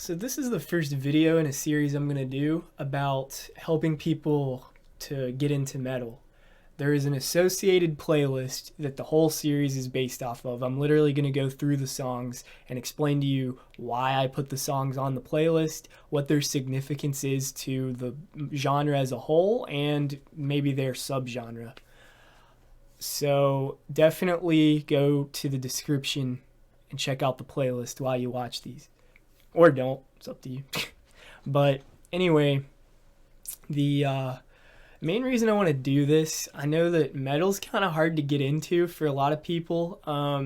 So this is the first video in a series I'm going to do about helping people to get into metal. There is an associated playlist that the whole series is based off of. I'm literally going to go through the songs and explain to you why I put the songs on the playlist, what their significance is to the genre as a whole, and maybe their subgenre. So definitely go to the description and check out the playlist while you watch these. Or don't. It's up to you. But anyway, the main reason I want to do this, I know that metal's kind of hard to get into for a lot of people.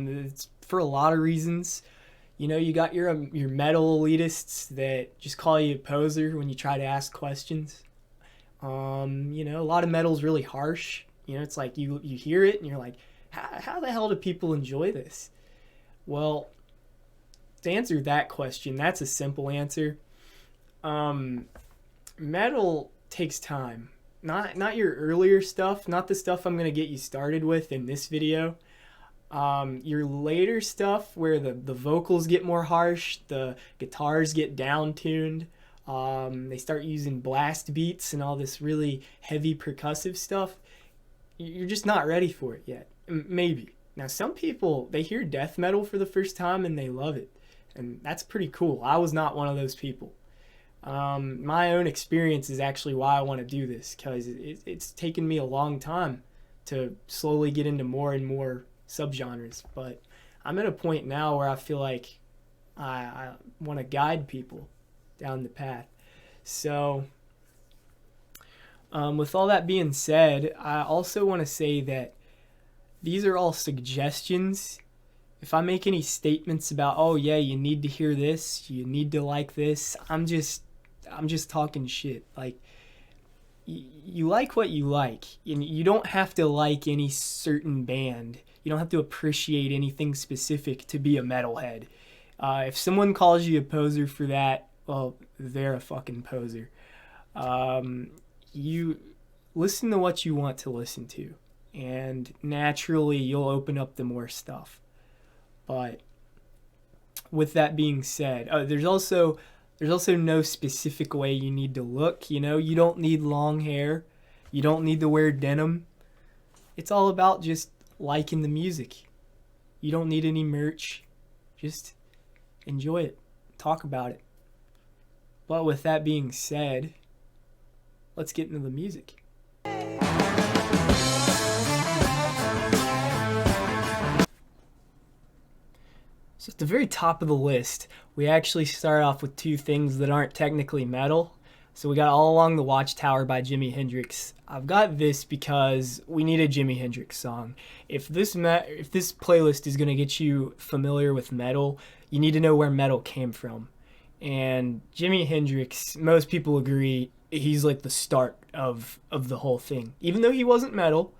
It's for a lot of reasons. You know, you got your metal elitists that just call you a poser when you try to ask questions. A lot of metal's really harsh. You know, it's like you hear it and you're like, how the hell do people enjoy this? Well, to answer that question, that's a simple answer. Metal takes time. Not your earlier stuff, not the stuff I'm going to get you started with in this video. Your later stuff where the vocals get more harsh, the guitars get down-tuned, they start using blast beats and all this really heavy percussive stuff. You're just not ready for it yet. Maybe. Now, some people, they hear death metal for the first time and they love it. And that's pretty cool. I was not one of those people. My own experience is actually why I want to do this, because it's taken me a long time to slowly get into more and more subgenres. But I'm at a point now where I feel like I want to guide people down the path. So with all that being said, I also want to say that these are all suggestions. If I make any statements about, oh yeah, you need to hear this, you need to like this, I'm just talking shit. Like, you like what you like. And you don't have to like any certain band. You don't have to appreciate anything specific to be a metalhead. If someone calls you a poser for that, well, they're a fucking poser. You listen to what you want to listen to, and naturally you'll open up to more stuff. But with that being said, there's also no specific way you need to look. You know, you don't need long hair. You don't need to wear denim. It's all about just liking the music. You don't need any merch. Just enjoy it. Talk about it. But with that being said, let's get into the music. So at the very top of the list, we actually start off with two things that aren't technically metal. So we got All Along the Watchtower by Jimi Hendrix. I've got this because we need a Jimi Hendrix song. If this playlist is going to get you familiar with metal, you need to know where metal came from. And Jimi Hendrix, most people agree, he's like the start of the whole thing. Even though he wasn't metal,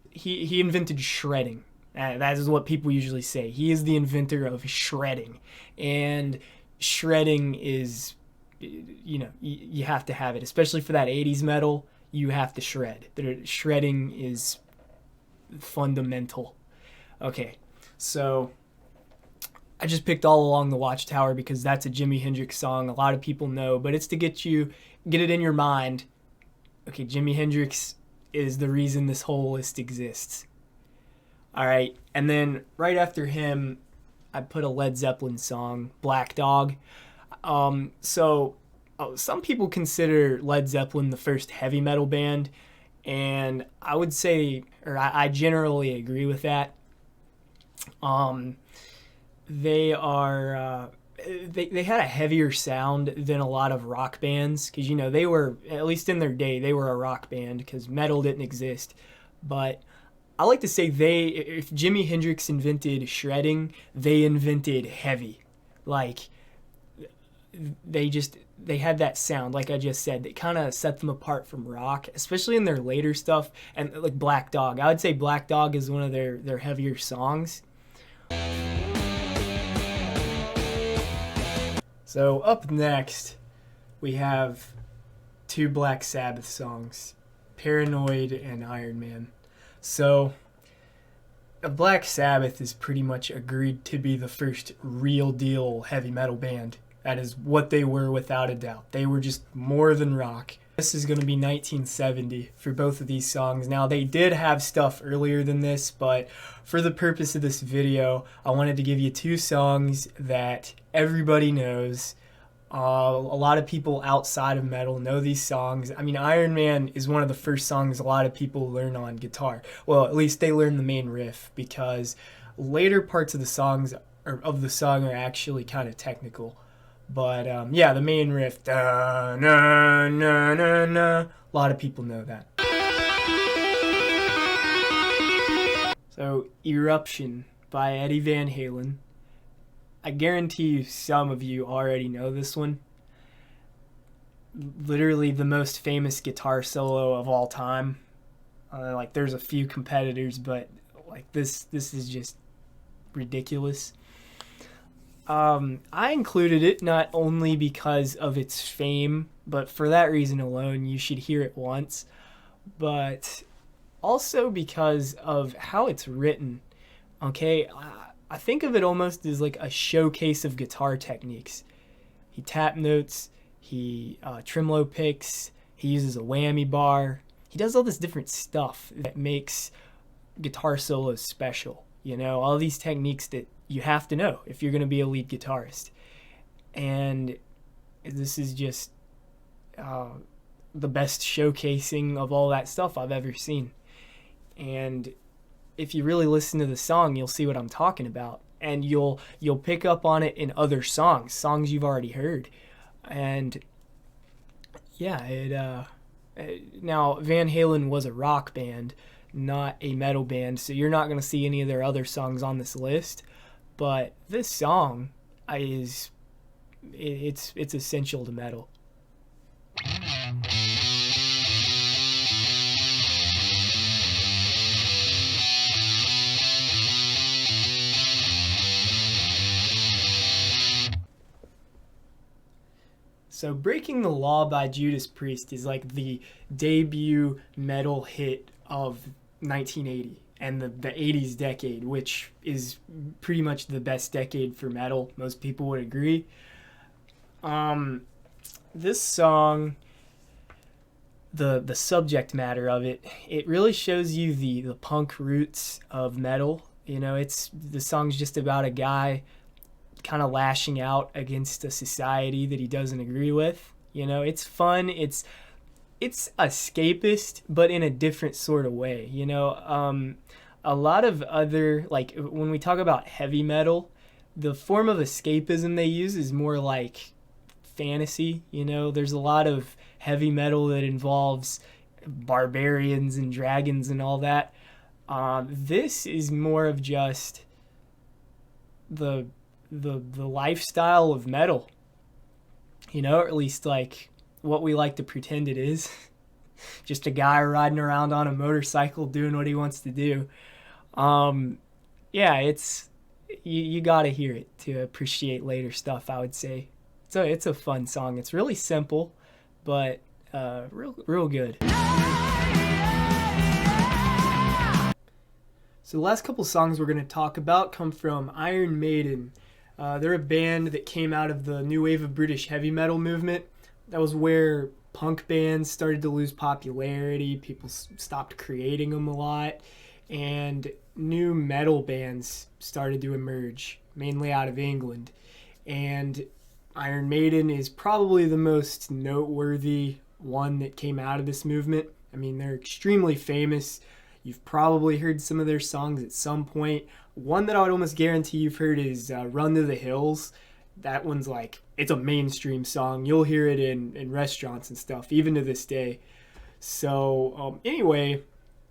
he invented shredding. That is what people usually say. He is the inventor of shredding. And shredding is, you have to have it. Especially for that 80s metal, you have to shred. Shredding is fundamental. Okay, so I just picked All Along the Watchtower because that's a Jimi Hendrix song. A lot of people know, but it's to get it in your mind. Okay, Jimi Hendrix is the reason this whole list exists. All right, and then right after him, I put a Led Zeppelin song, Black Dog. Some people consider Led Zeppelin the first heavy metal band, and I would say, or I generally agree with that. They had a heavier sound than a lot of rock bands, because they were, at least in their day, they were a rock band because metal didn't exist. But I like to say if Jimi Hendrix invented shredding, they invented heavy. Like, they had that sound, like I just said, that kind of set them apart from rock, especially in their later stuff. And like Black Dog, I would say Black Dog is one of their heavier songs. So up next, we have two Black Sabbath songs, Paranoid and Iron Man. So Black Sabbath is pretty much agreed to be the first real deal heavy metal band That is what they were without a doubt. They were just more than rock. This is going to be 1970 for both of these songs. Now, they did have stuff earlier than this, but for the purpose of this video, I wanted to give you two songs that everybody knows. A lot of people outside of metal know these songs. I mean, Iron Man is one of the first songs a lot of people learn on guitar. Well, at least they learn the main riff, because later parts of the song are actually kind of technical. But yeah, the main riff, da, na, na, na, na, a lot of people know that. So, Eruption by Eddie Van Halen. I guarantee you some of you already know this one. Literally the most famous guitar solo of all time. Like, there's a few competitors, but like this is just ridiculous. I included it not only because of its fame, but for that reason alone, you should hear it once, but also because of how it's written. Okay, I think of it almost as like a showcase of guitar techniques. He tap notes, he tremolo picks, he uses a whammy bar. He does all this different stuff that makes guitar solos special. You know, all these techniques that you have to know if you're going to be a lead guitarist. And this is just the best showcasing of all that stuff I've ever seen. And if you really listen to the song, you'll see what I'm talking about, and you'll pick up on it in other songs you've already heard. And yeah, now Van Halen was a rock band, not a metal band, so you're not going to see any of their other songs on this list, but this song it's essential to metal. So Breaking the Law by Judas Priest is like the debut metal hit of 1980 and the 80s decade, which is pretty much the best decade for metal. Most people would agree. This song, the subject matter of it, it really shows you the punk roots of metal. You know, the song's just about a guy kind of lashing out against a society that he doesn't agree with. You know, it's fun, it's escapist, but in a different sort of way. You know, a lot of other, like when we talk about heavy metal, the form of escapism they use is more like fantasy. You know, there's a lot of heavy metal that involves barbarians and dragons and all that. This is more of just the lifestyle of metal, you know, or at least like what we like to pretend it is. Just a guy riding around on a motorcycle doing what he wants to do. Yeah, it's you gotta hear it to appreciate later stuff, I would say. So it's a fun song. It's really simple, but real good. So the last couple songs we're going to talk about come from Iron Maiden. They're a band that came out of the new wave of British heavy metal movement. That was where punk bands started to lose popularity. People stopped creating them a lot. And new metal bands started to emerge, mainly out of England. And Iron Maiden is probably the most noteworthy one that came out of this movement. I mean, they're extremely famous. You've probably heard some of their songs at some point. One that I would almost guarantee you've heard is Run to the Hills. That one's like, it's a mainstream song. You'll hear it in restaurants and stuff, even to this day. So anyway,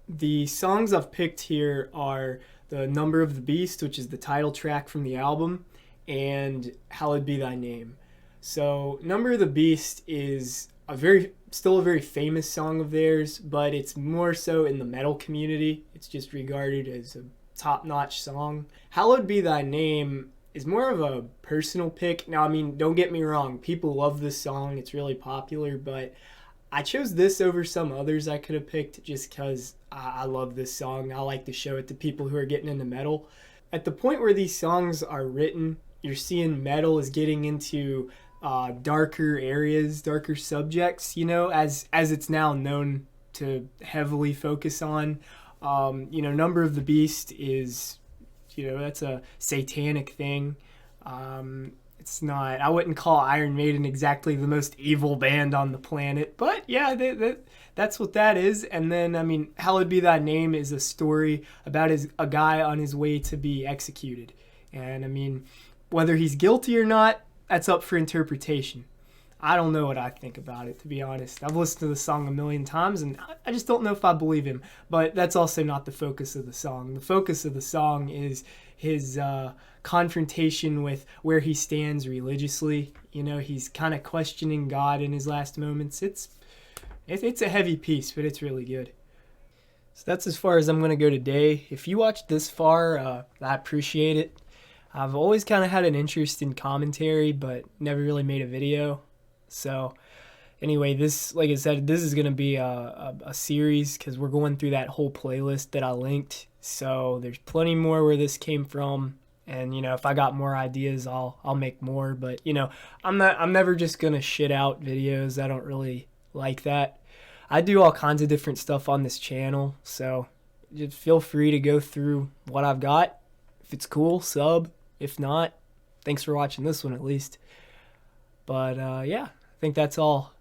the songs I've picked here are The Number of the Beast, which is the title track from the album, and Hallowed Be Thy Name. So Number of the Beast is still a very famous song of theirs, but it's more so in the metal community. It's just regarded as a top-notch song. Hallowed Be Thy Name is more of a personal pick. Now, I mean, don't get me wrong. People love this song. It's really popular, but I chose this over some others I could have picked just because I love this song. I like to show it to people who are getting into metal. At the point where these songs are written, you're seeing metal is getting into darker areas, darker subjects, as it's now known to heavily focus on. Number of the Beast is, that's a satanic thing. It's not, I wouldn't call Iron Maiden exactly the most evil band on the planet, but yeah, that's what that is. And then, Hallowed Be Thy Name is a story about a guy on his way to be executed. And whether he's guilty or not, that's up for interpretation. I don't know what I think about it, to be honest. I've listened to the song a million times, and I just don't know if I believe him. But that's also not the focus of the song. The focus of the song is his confrontation with where he stands religiously. He's kind of questioning God in his last moments. It's a heavy piece, but it's really good. So that's as far as I'm going to go today. If you watched this far, I appreciate it. I've always kind of had an interest in commentary, but never really made a video. So anyway, like I said, this is going to be a series because we're going through that whole playlist that I linked. So there's plenty more where this came from. And, if I got more ideas, I'll make more. But, I'm never just going to shit out videos. I don't really like that. I do all kinds of different stuff on this channel. So just feel free to go through what I've got. If it's cool, sub. If not, thanks for watching this one at least. But, yeah. I think that's all.